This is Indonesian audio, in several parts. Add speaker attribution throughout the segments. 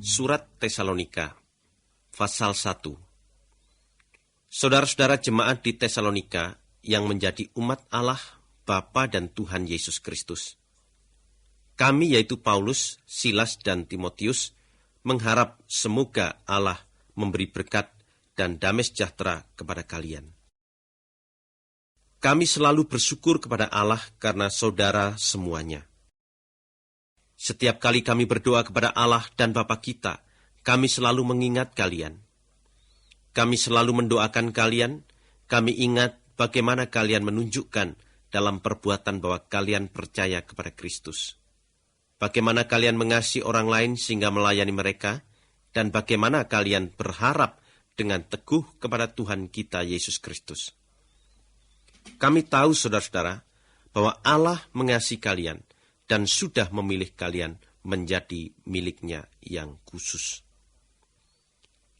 Speaker 1: Surat Tesalonika, pasal 1. Saudara-saudara jemaat di Tesalonika yang menjadi umat Allah, Bapa dan Tuhan Yesus Kristus. Kami yaitu Paulus, Silas dan Timotius mengharap semoga Allah memberi berkat dan damai sejahtera kepada kalian. Kami selalu bersyukur kepada Allah karena saudara semuanya. Setiap kali kami berdoa kepada Allah dan Bapa kita, kami selalu mengingat kalian. Kami selalu mendoakan kalian, kami ingat bagaimana kalian menunjukkan dalam perbuatan bahwa kalian percaya kepada Kristus. Bagaimana kalian mengasihi orang lain sehingga melayani mereka, dan bagaimana kalian berharap dengan teguh kepada Tuhan kita Yesus Kristus. Kami tahu, saudara-saudara, bahwa Allah mengasihi kalian, dan sudah memilih kalian menjadi miliknya yang khusus.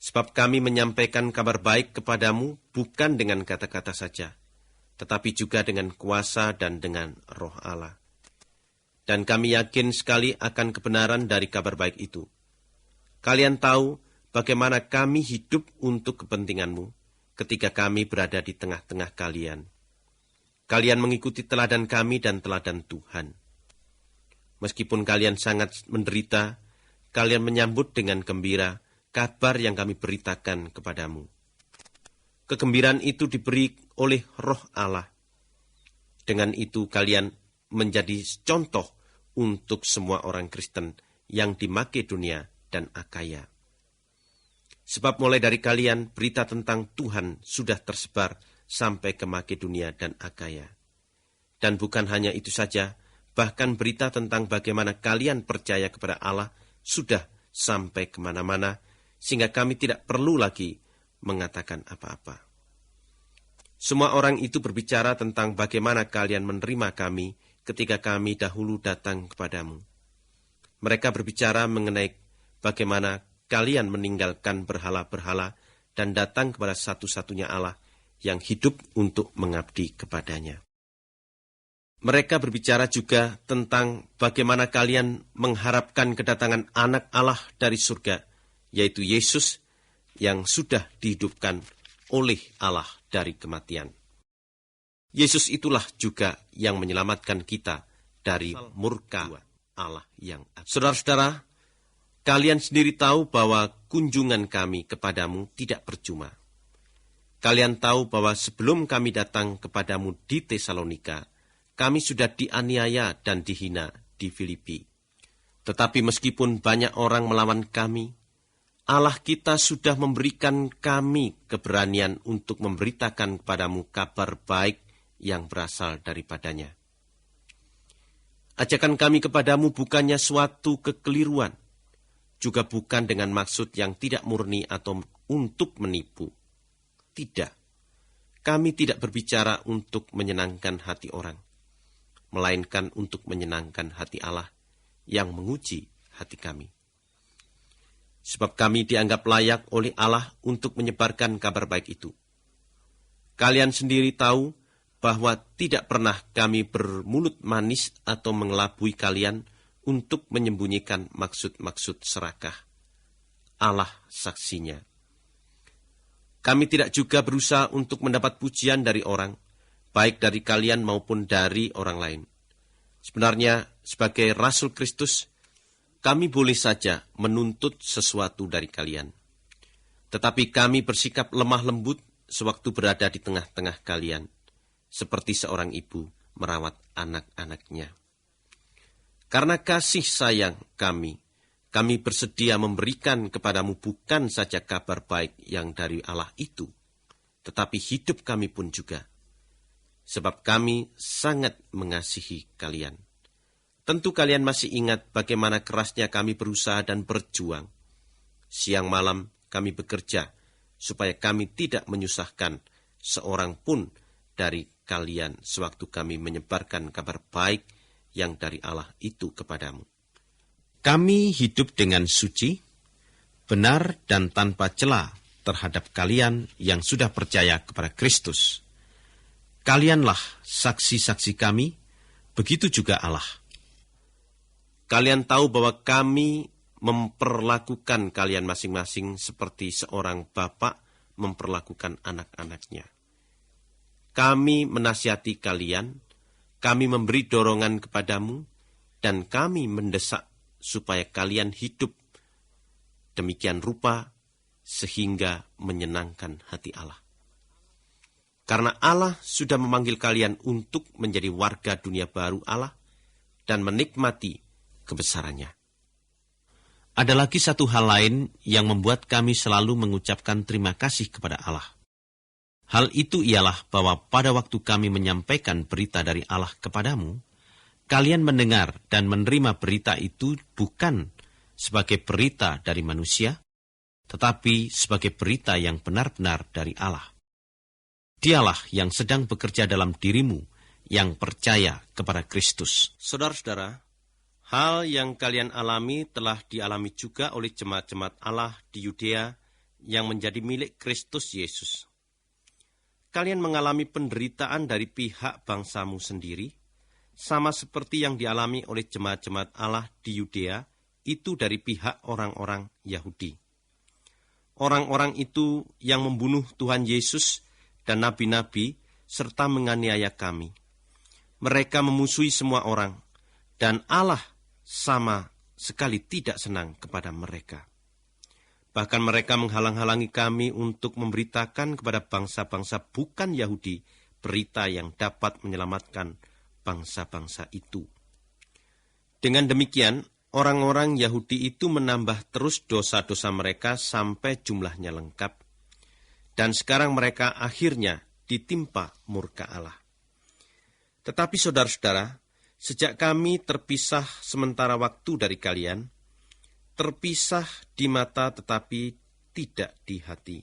Speaker 1: Sebab kami menyampaikan kabar baik kepadamu bukan dengan kata-kata saja, tetapi juga dengan kuasa dan dengan Roh Allah. Dan kami yakin sekali akan kebenaran dari kabar baik itu. Kalian tahu bagaimana kami hidup untuk kepentinganmu ketika kami berada di tengah-tengah kalian. Kalian mengikuti teladan kami dan teladan Tuhan. Meskipun kalian sangat menderita, kalian menyambut dengan gembira kabar yang kami beritakan kepadamu. Kegembiraan itu diberi oleh Roh Allah. Dengan itu kalian menjadi contoh untuk semua orang Kristen yang di Makedonia dan Akaya. Sebab mulai dari kalian berita tentang Tuhan sudah tersebar sampai ke Makedonia dan Akaya. Dan bukan hanya itu saja, bahkan berita tentang bagaimana kalian percaya kepada Allah sudah sampai kemana-mana, sehingga kami tidak perlu lagi mengatakan apa-apa. Semua orang itu berbicara tentang bagaimana kalian menerima kami ketika kami dahulu datang kepadamu. Mereka berbicara mengenai bagaimana kalian meninggalkan berhala-berhala dan datang kepada satu-satunya Allah yang hidup untuk mengabdi kepadanya. Mereka berbicara juga tentang bagaimana kalian mengharapkan kedatangan anak Allah dari surga, yaitu Yesus yang sudah dihidupkan oleh Allah dari kematian. Yesus itulah juga yang menyelamatkan kita dari murka Allah yang ada. Saudara-saudara, kalian sendiri tahu bahwa kunjungan kami kepadamu tidak percuma. Kalian tahu bahwa sebelum kami datang kepadamu di Tesalonika, kami sudah dianiaya dan dihina di Filipi. Tetapi meskipun banyak orang melawan kami, Allah kita sudah memberikan kami keberanian untuk memberitakan kepadamu kabar baik yang berasal daripadanya. Ajakan kami kepadamu bukannya suatu kekeliruan, juga bukan dengan maksud yang tidak murni atau untuk menipu. Tidak, kami tidak berbicara untuk menyenangkan hati orang, melainkan untuk menyenangkan hati Allah yang menguji hati kami. Sebab kami dianggap layak oleh Allah untuk menyebarkan kabar baik itu. Kalian sendiri tahu bahwa tidak pernah kami bermulut manis atau mengelabui kalian untuk menyembunyikan maksud-maksud serakah. Allah saksinya. Kami tidak juga berusaha untuk mendapat pujian dari orang, baik dari kalian maupun dari orang lain. Sebenarnya, sebagai Rasul Kristus, kami boleh saja menuntut sesuatu dari kalian. Tetapi kami bersikap lemah lembut sewaktu berada di tengah-tengah kalian, seperti seorang ibu merawat anak-anaknya. Karena kasih sayang kami bersedia memberikan kepadamu bukan saja kabar baik yang dari Allah itu, tetapi hidup kami pun juga. Sebab kami sangat mengasihi kalian. Tentu kalian masih ingat bagaimana kerasnya kami berusaha dan berjuang. Siang malam kami bekerja, supaya kami tidak menyusahkan seorang pun dari kalian sewaktu kami menyebarkan kabar baik yang dari Allah itu kepadamu. Kami hidup dengan suci, benar dan tanpa cela terhadap kalian yang sudah percaya kepada Kristus. Kalianlah saksi-saksi kami, begitu juga Allah. Kalian tahu bahwa kami memperlakukan kalian masing-masing seperti seorang bapak memperlakukan anak-anaknya. Kami menasihati kalian, kami memberi dorongan kepadamu, dan kami mendesak supaya kalian hidup demikian rupa sehingga menyenangkan hati Allah. Karena Allah sudah memanggil kalian untuk menjadi warga dunia baru Allah dan menikmati kebesarannya. Ada lagi satu hal lain yang membuat kami selalu mengucapkan terima kasih kepada Allah. Hal itu ialah bahwa pada waktu kami menyampaikan berita dari Allah kepadamu, kalian mendengar dan menerima berita itu bukan sebagai berita dari manusia, tetapi sebagai berita yang benar-benar dari Allah. Dialah yang sedang bekerja dalam dirimu yang percaya kepada Kristus. Saudara-saudara, hal yang kalian alami telah dialami juga oleh jemaat-jemaat Allah di Yudea yang menjadi milik Kristus Yesus. Kalian mengalami penderitaan dari pihak bangsamu sendiri, sama seperti yang dialami oleh jemaat-jemaat Allah di Yudea, itu dari pihak orang-orang Yahudi. Orang-orang itu yang membunuh Tuhan Yesus dan nabi-nabi, serta menganiaya kami. Mereka memusuhi semua orang, dan Allah sama sekali tidak senang kepada mereka. Bahkan mereka menghalang-halangi kami untuk memberitakan kepada bangsa-bangsa bukan Yahudi berita yang dapat menyelamatkan bangsa-bangsa itu. Dengan demikian, orang-orang Yahudi itu menambah terus dosa-dosa mereka sampai jumlahnya lengkap. Dan sekarang mereka akhirnya ditimpa murka Allah. Tetapi saudara-saudara, sejak kami terpisah sementara waktu dari kalian, terpisah di mata tetapi tidak di hati,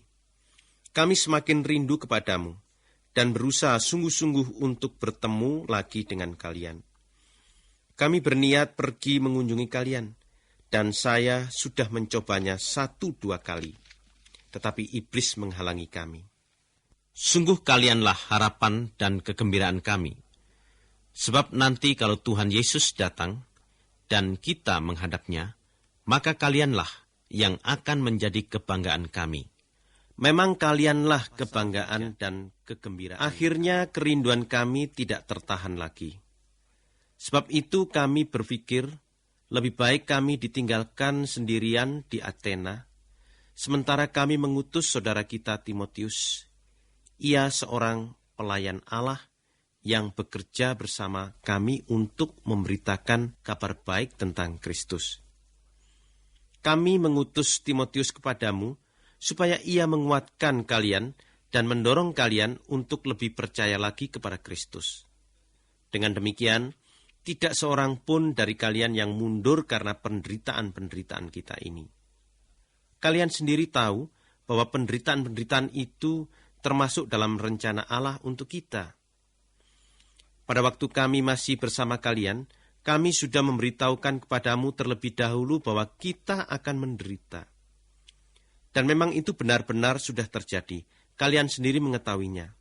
Speaker 1: kami semakin rindu kepadamu dan berusaha sungguh-sungguh untuk bertemu lagi dengan kalian. Kami berniat pergi mengunjungi kalian, dan saya sudah mencobanya 1-2 kali. Tetapi iblis menghalangi kami. Sungguh kalianlah harapan dan kegembiraan kami. Sebab nanti kalau Tuhan Yesus datang dan kita menghadapnya, maka kalianlah yang akan menjadi kebanggaan kami. Memang kalianlah kebanggaan dan kegembiraan. Akhirnya kerinduan kami tidak tertahan lagi. Sebab itu kami berpikir lebih baik kami ditinggalkan sendirian di Athena, sementara kami mengutus saudara kita Timotius. Ia seorang pelayan Allah yang bekerja bersama kami untuk memberitakan kabar baik tentang Kristus. Kami mengutus Timotius kepadamu, supaya ia menguatkan kalian dan mendorong kalian untuk lebih percaya lagi kepada Kristus. Dengan demikian, tidak seorang pun dari kalian yang mundur karena penderitaan-penderitaan kita ini. Kalian sendiri tahu bahwa penderitaan-penderitaan itu termasuk dalam rencana Allah untuk kita. Pada waktu kami masih bersama kalian, kami sudah memberitahukan kepadamu terlebih dahulu bahwa kita akan menderita. Dan memang itu benar-benar sudah terjadi. Kalian sendiri mengetahuinya.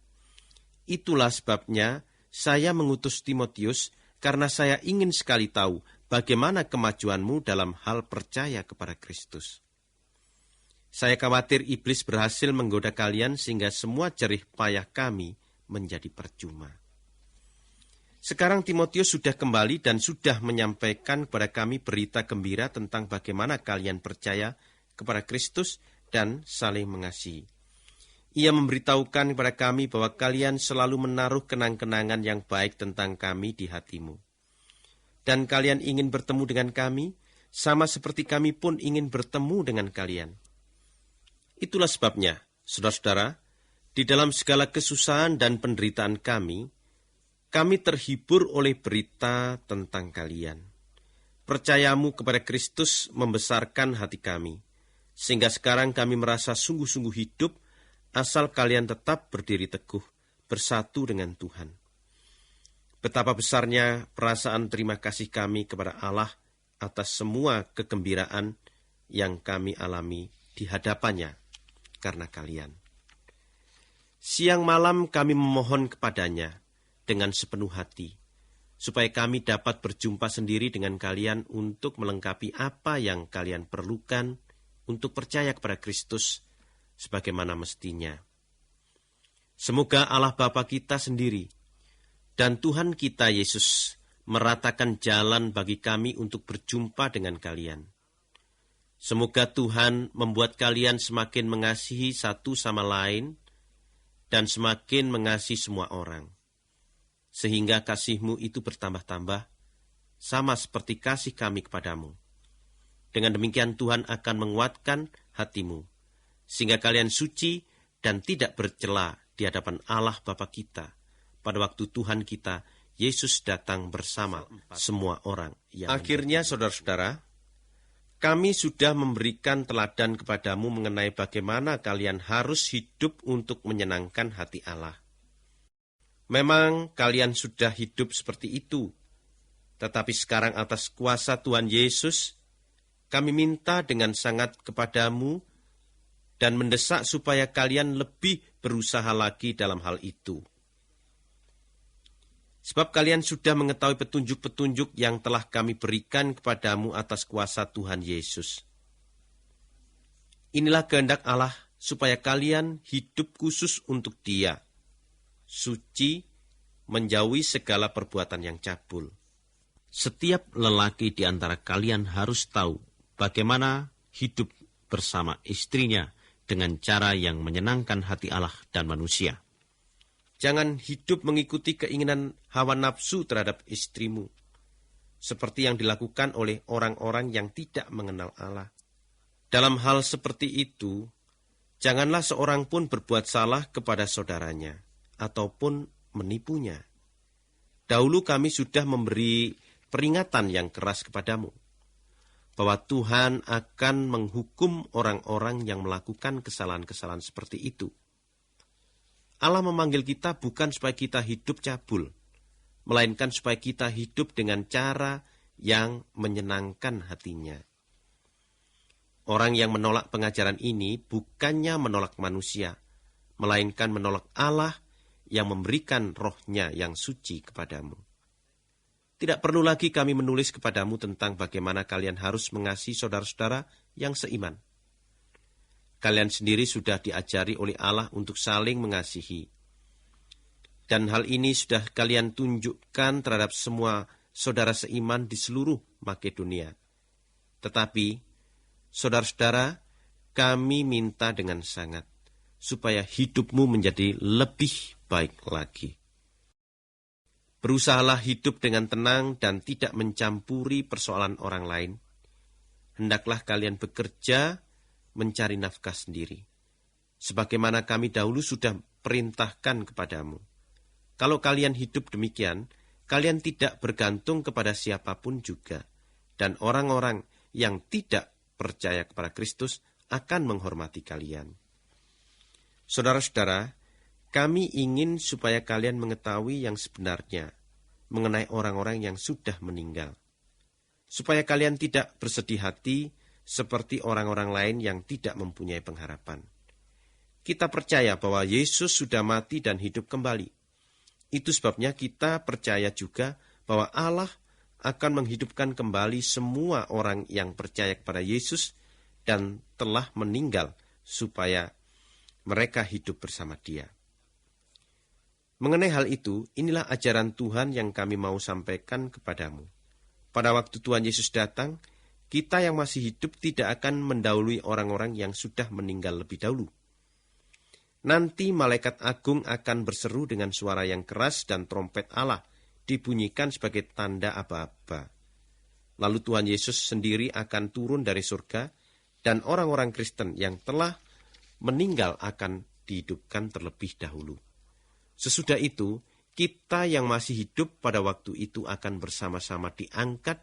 Speaker 1: Itulah sebabnya saya mengutus Timotius, karena saya ingin sekali tahu bagaimana kemajuanmu dalam hal percaya kepada Kristus. Saya khawatir iblis berhasil menggoda kalian sehingga semua jerih payah kami menjadi percuma. Sekarang Timotius sudah kembali dan sudah menyampaikan kepada kami berita gembira tentang bagaimana kalian percaya kepada Kristus dan saling mengasihi. Ia memberitahukan kepada kami bahwa kalian selalu menaruh kenang-kenangan yang baik tentang kami di hatimu. Dan kalian ingin bertemu dengan kami, sama seperti kami pun ingin bertemu dengan kalian. Itulah sebabnya, saudara-saudara, di dalam segala kesusahan dan penderitaan kami terhibur oleh berita tentang kalian. Percayamu kepada Kristus membesarkan hati kami, sehingga sekarang kami merasa sungguh-sungguh hidup asal kalian tetap berdiri teguh, bersatu dengan Tuhan. Betapa besarnya perasaan terima kasih kami kepada Allah atas semua kegembiraan yang kami alami di hadapannya karena kalian. Siang malam kami memohon kepadanya dengan sepenuh hati, supaya kami dapat berjumpa sendiri dengan kalian untuk melengkapi apa yang kalian perlukan untuk percaya kepada Kristus sebagaimana mestinya. Semoga Allah Bapa kita sendiri dan Tuhan kita Yesus meratakan jalan bagi kami untuk berjumpa dengan kalian. Semoga Tuhan membuat kalian semakin mengasihi satu sama lain dan semakin mengasihi semua orang, sehingga kasih-Mu itu bertambah-tambah, sama seperti kasih kami kepadamu. Dengan demikian Tuhan akan menguatkan hatimu, sehingga kalian suci dan tidak bercela di hadapan Allah Bapa kita, pada waktu Tuhan kita, Yesus datang bersama semua orang yang akhirnya, saudara-saudara, kami sudah memberikan teladan kepadamu mengenai bagaimana kalian harus hidup untuk menyenangkan hati Allah. Memang kalian sudah hidup seperti itu, tetapi sekarang atas kuasa Tuhan Yesus, kami minta dengan sangat kepadamu dan mendesak supaya kalian lebih berusaha lagi dalam hal itu. Sebab kalian sudah mengetahui petunjuk-petunjuk yang telah kami berikan kepadamu atas kuasa Tuhan Yesus. Inilah kehendak Allah supaya kalian hidup khusus untuk Dia, suci, menjauhi segala perbuatan yang cabul. Setiap lelaki di antara kalian harus tahu bagaimana hidup bersama istrinya dengan cara yang menyenangkan hati Allah dan manusia. Jangan hidup mengikuti keinginan hawa nafsu terhadap istrimu, seperti yang dilakukan oleh orang-orang yang tidak mengenal Allah. Dalam hal seperti itu, janganlah seorang pun berbuat salah kepada saudaranya, ataupun menipunya. Dahulu kami sudah memberi peringatan yang keras kepadamu, bahwa Tuhan akan menghukum orang-orang yang melakukan kesalahan-kesalahan seperti itu. Allah memanggil kita bukan supaya kita hidup cabul, melainkan supaya kita hidup dengan cara yang menyenangkan hatinya. Orang yang menolak pengajaran ini bukannya menolak manusia, melainkan menolak Allah yang memberikan roh-Nya yang suci kepadamu. Tidak perlu lagi kami menulis kepadamu tentang bagaimana kalian harus mengasihi saudara-saudara yang seiman. Kalian sendiri sudah diajari oleh Allah untuk saling mengasihi. Dan hal ini sudah kalian tunjukkan terhadap semua saudara seiman di seluruh Makedonia. Tetapi, saudara-saudara, kami minta dengan sangat, supaya hidupmu menjadi lebih baik lagi. Berusahalah hidup dengan tenang dan tidak mencampuri persoalan orang lain. Hendaklah kalian bekerja mencari nafkah sendiri, sebagaimana kami dahulu sudah perintahkan kepadamu. Kalau kalian hidup demikian, kalian tidak bergantung kepada siapapun juga, dan orang-orang yang tidak percaya kepada Kristus akan menghormati kalian. Saudara-saudara, kami ingin supaya kalian mengetahui yang sebenarnya mengenai orang-orang yang sudah meninggal, supaya kalian tidak bersedih hati seperti orang-orang lain yang tidak mempunyai pengharapan. Kita percaya bahwa Yesus sudah mati dan hidup kembali. Itu sebabnya kita percaya juga bahwa Allah akan menghidupkan kembali semua orang yang percaya kepada Yesus dan telah meninggal supaya mereka hidup bersama Dia. Mengenai hal itu, inilah ajaran Tuhan yang kami mau sampaikan kepadamu. Pada waktu Tuhan Yesus datang, kita yang masih hidup tidak akan mendahului orang-orang yang sudah meninggal lebih dahulu. Nanti malaikat agung akan berseru dengan suara yang keras dan trompet Allah dibunyikan sebagai tanda aba-aba. Lalu Tuhan Yesus sendiri akan turun dari surga dan orang-orang Kristen yang telah meninggal akan dihidupkan terlebih dahulu. Sesudah itu, kita yang masih hidup pada waktu itu akan bersama-sama diangkat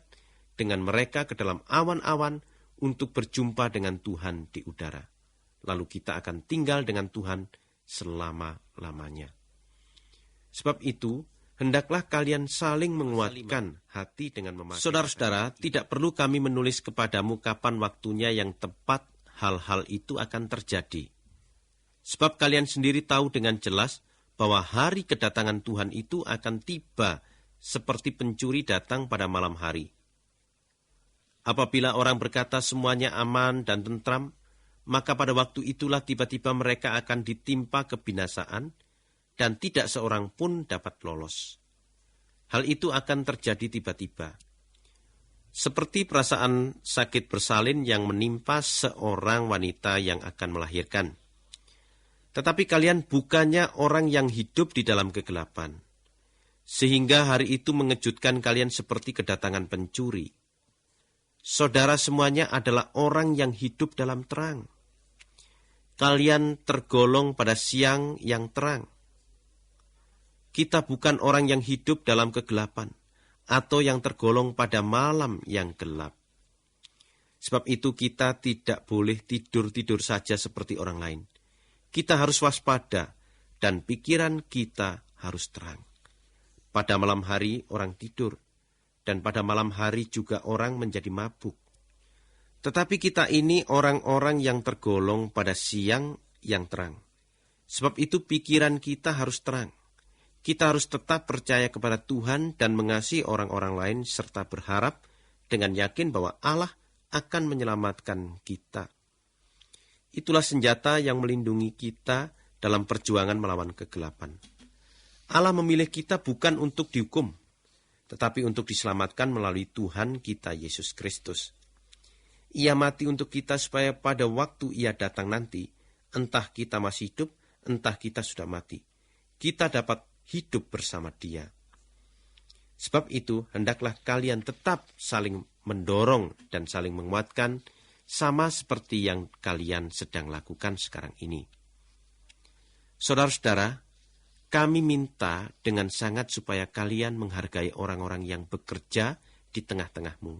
Speaker 1: dengan mereka ke dalam awan-awan untuk berjumpa dengan Tuhan di udara. Lalu kita akan tinggal dengan Tuhan selama-lamanya. Sebab itu, hendaklah kalian saling menguatkan hati dengan memakai. Saudara-saudara, tidak perlu kami menulis kepadamu kapan waktunya yang tepat hal-hal itu akan terjadi. Sebab kalian sendiri tahu dengan jelas bahwa hari kedatangan Tuhan itu akan tiba seperti pencuri datang pada malam hari. Apabila orang berkata semuanya aman dan tentram, maka pada waktu itulah tiba-tiba mereka akan ditimpa kebinasaan dan tidak seorang pun dapat lolos. Hal itu akan terjadi tiba-tiba. Seperti perasaan sakit bersalin yang menimpa seorang wanita yang akan melahirkan. Tetapi kalian bukannya orang yang hidup di dalam kegelapan, sehingga hari itu mengejutkan kalian seperti kedatangan pencuri. Saudara semuanya adalah orang yang hidup dalam terang. Kalian tergolong pada siang yang terang. Kita bukan orang yang hidup dalam kegelapan, atau yang tergolong pada malam yang gelap. Sebab itu kita tidak boleh tidur-tidur saja seperti orang lain. Kita harus waspada dan pikiran kita harus terang. Pada malam hari orang tidur, dan pada malam hari juga orang menjadi mabuk. Tetapi kita ini orang-orang yang tergolong pada siang yang terang. Sebab itu pikiran kita harus terang. Kita harus tetap percaya kepada Tuhan dan mengasihi orang-orang lain serta berharap dengan yakin bahwa Allah akan menyelamatkan kita. Itulah senjata yang melindungi kita dalam perjuangan melawan kegelapan. Allah memilih kita bukan untuk dihukum, tetapi untuk diselamatkan melalui Tuhan kita Yesus Kristus. Ia mati untuk kita supaya pada waktu Ia datang nanti, entah kita masih hidup, entah kita sudah mati, kita dapat hidup bersama Dia. Sebab itu, hendaklah kalian tetap saling mendorong dan saling menguatkan, sama seperti yang kalian sedang lakukan sekarang ini. Saudara-saudara, kami minta dengan sangat supaya kalian menghargai orang-orang yang bekerja di tengah-tengahmu,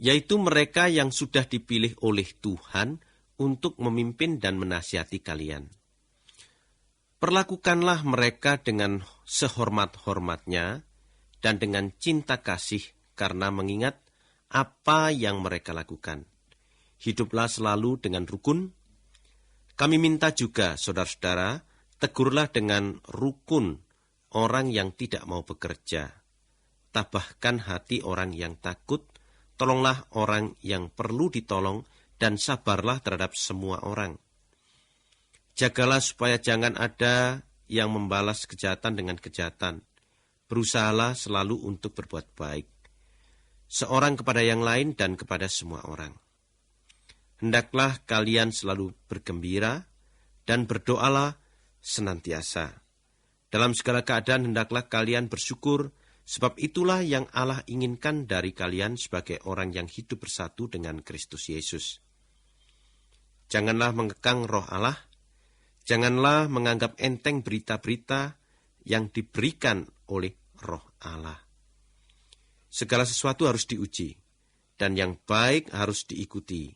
Speaker 1: yaitu mereka yang sudah dipilih oleh Tuhan untuk memimpin dan menasihati kalian. Perlakukanlah mereka dengan sehormat-hormatnya dan dengan cinta kasih karena mengingat apa yang mereka lakukan. Hiduplah selalu dengan rukun. Kami minta juga, saudara-saudara, tegurlah dengan rukun orang yang tidak mau bekerja. Tabahkan hati orang yang takut, tolonglah orang yang perlu ditolong, dan sabarlah terhadap semua orang. Jagalah supaya jangan ada yang membalas kejahatan dengan kejahatan. Berusahalah selalu untuk berbuat baik, seorang kepada yang lain dan kepada semua orang. Hendaklah kalian selalu bergembira dan berdoalah senantiasa. Dalam segala keadaan hendaklah kalian bersyukur, sebab itulah yang Allah inginkan dari kalian sebagai orang yang hidup bersatu dengan Kristus Yesus. Janganlah mengekang roh Allah. Janganlah menganggap enteng berita-berita yang diberikan oleh roh Allah. Segala sesuatu harus diuji, dan yang baik harus diikuti.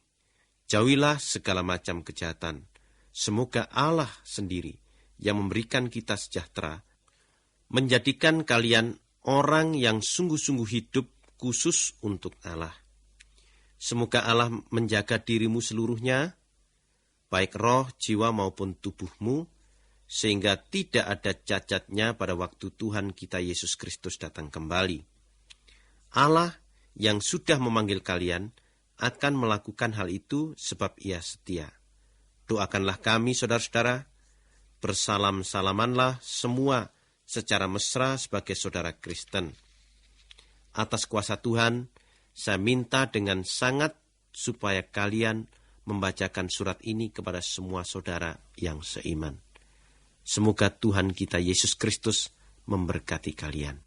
Speaker 1: Jauhilah segala macam kejahatan. Semoga Allah sendiri yang memberikan kita sejahtera, menjadikan kalian orang yang sungguh-sungguh hidup khusus untuk Allah. Semoga Allah menjaga dirimu seluruhnya, baik roh, jiwa maupun tubuhmu, sehingga tidak ada cacatnya pada waktu Tuhan kita Yesus Kristus datang kembali. Allah yang sudah memanggil kalian akan melakukan hal itu sebab Ia setia. Doakanlah kami, saudara-saudara, bersalam-salamanlah semua secara mesra sebagai saudara Kristen. Atas kuasa Tuhan, saya minta dengan sangat supaya kalian membacakan surat ini kepada semua saudara yang seiman. Semoga Tuhan kita Yesus Kristus memberkati kalian.